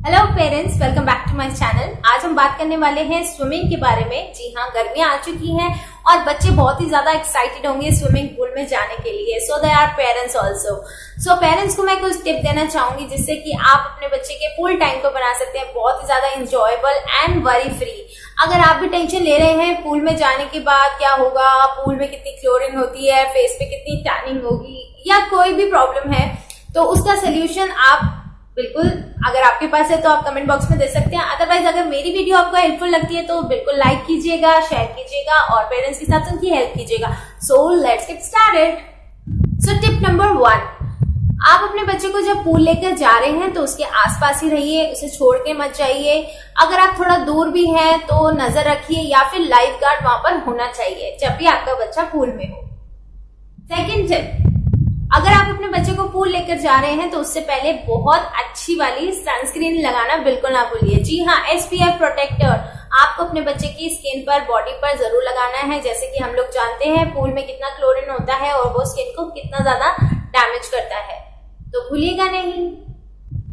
Hello parents, welcome back to my channel. आज हम बात करने वाले हैं स्विमिंग के बारे में। जी हाँ, गर्मियां आ चुकी हैं और बच्चे बहुत ही ज्यादा एक्साइटेड होंगे स्विमिंग पूल में जाने के लिए। So they are parents also. So parents को मैं कुछ टिप देना चाहूंगी जिससे कि आप अपने बच्चे के पूल टाइम को बना सकते हैं बहुत ही ज्यादा इंजॉयबल एंड वरी फ्री। अगर आप भी टेंशन ले रहे हैं पूल में जाने के बाद क्या होगा, पूल में कितनी क्लोरीन होती है, फेस पे कितनी टैनिंग होगी, या कोई भी प्रॉब्लम है, तो उसका सोल्यूशन आप बिल्कुल अगर आपके पास है तो आप कमेंट बॉक्स में दे सकते हैं। अदरवाइज अगर मेरी वीडियो आपको हेल्पफुल लगती है तो बिल्कुल लाइक कीजिएगा, शेयर कीजिएगा और पेरेंट्स के साथ उनकी हेल्प कीजिएगा। So let's get started. So tip number 1, आप अपने बच्चे को जब पूल लेकर जा रहे हैं तो उसके आसपास ही रहिए, उसे छोड़ के मत जाइए। अगर आप थोड़ा दूर भी हैं तो नजर रखिए या फिर लाइफ गार्ड वहां पर होना चाहिए जब भी आपका बच्चा पूल में हो। सेकेंड टिप, अगर आप अपने बच्चे को पूल लेकर जा रहे हैं तो उससे पहले बहुत अच्छी वाली सनस्क्रीन लगाना बिल्कुल ना भूलिए। जी हाँ, SPF प्रोटेक्टर आपको अपने बच्चे की स्किन पर, बॉडी पर जरूर लगाना है। जैसे कि हम लोग जानते हैं पूल में कितना क्लोरीन होता है और वो स्किन को कितना ज्यादा डैमेज करता है, तो भूलिएगा नहीं।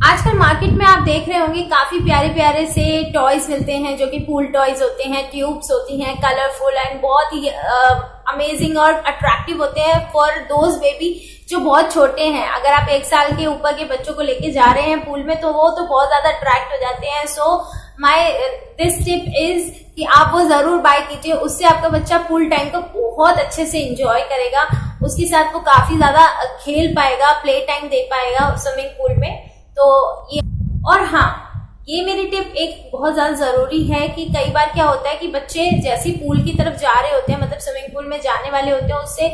आजकल मार्केट में आप देख रहे होंगे काफी प्यारे प्यारे से टॉयज मिलते हैं जो कि पूल टॉयज होते हैं, ट्यूब्स होती हैं, कलरफुल एंड बहुत ही अमेजिंग और अट्रैक्टिव होते हैं फॉर दोज बेबी जो बहुत छोटे हैं। अगर आप 1 साल के ऊपर के बच्चों को लेके जा रहे हैं पूल में तो वो तो बहुत ज्यादा अट्रैक्ट हो जाते हैं। So my this tip is कि आप वो जरूर बाय कीजिए, उससे आपका बच्चा पूल टाइम को बहुत अच्छे से एंजॉय करेगा, उसके साथ वो काफी ज्यादा खेल पाएगा, प्ले टाइम दे पाएगा स्विमिंग पूल में। तो ये, और हाँ, ये मेरी टिप एक बहुत ज्यादा जरूरी है कि कई बार क्या होता है कि बच्चे जैसे पूल की तरफ जा रहे होते हैं, मतलब स्विमिंग पूल में जाने वाले होते हैं, उससे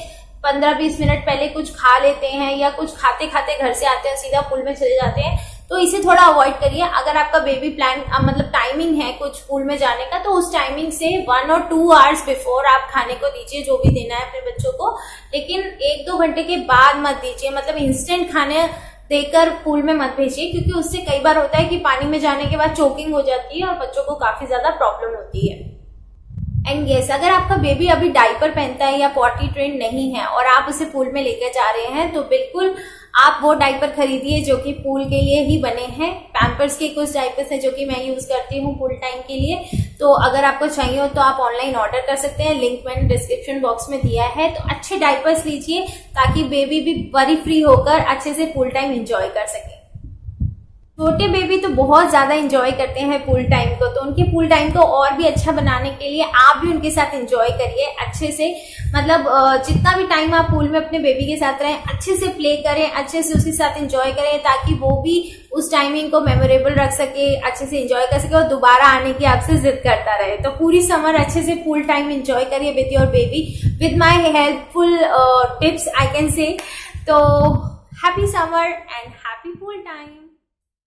15-20 मिनट पहले कुछ खा लेते हैं या कुछ खाते खाते घर से आते हैं सीधा पूल में चले जाते हैं। तो इसे थोड़ा अवॉइड करिए। अगर आपका बेबी प्लान मतलब टाइमिंग है कुछ पूल में जाने का तो उस टाइमिंग से 1 और 2 आवर्स बिफोर आप खाने को दीजिए जो भी देना है अपने बच्चों को, लेकिन 1-2 घंटे के बाद मत दीजिए। मतलब इंस्टेंट खाने देकर पूल में मत भेजिए, क्योंकि उससे कई बार होता है कि पानी में जाने के बाद चोकिंग हो जाती है और बच्चों को काफी ज्यादा प्रॉब्लम होती है। एंड यस, अगर आपका बेबी अभी डायपर पहनता है या पॉटी ट्रेन नहीं है और आप उसे पूल में लेकर जा रहे हैं तो बिल्कुल आप वो डायपर खरीदिए जो कि पूल के लिए ही बने हैं। पैम्पर्स के कुछ डायपर्स हैं जो कि मैं यूज करती हूँ पूल टाइम के लिए, तो अगर आपको चाहिए हो तो आप ऑनलाइन ऑर्डर कर सकते हैं, लिंक मैंने डिस्क्रिप्शन बॉक्स में दिया है। तो अच्छे डायपर्स लीजिए ताकि बेबी भी वरी फ्री होकर अच्छे से पूल टाइम एंजॉय कर सके। छोटे बेबी तो बहुत ज्यादा एंजॉय करते हैं पूल टाइम को, तो उनके पूल टाइम को और भी अच्छा बनाने के लिए आप भी उनके साथ एंजॉय करिए अच्छे से। मतलब जितना भी टाइम आप पूल में अपने बेबी के साथ रहें, अच्छे से प्ले करें, अच्छे से उसके साथ एंजॉय करें ताकि वो भी उस टाइमिंग को मेमोरेबल रख सके, अच्छे से एंजॉय कर सके और दोबारा आने की आपसे जिद करता रहे। तो पूरी समर अच्छे से पूल टाइम एंजॉय करिए with your baby with my helpful tips I can say. तो happy summer and happy pool time.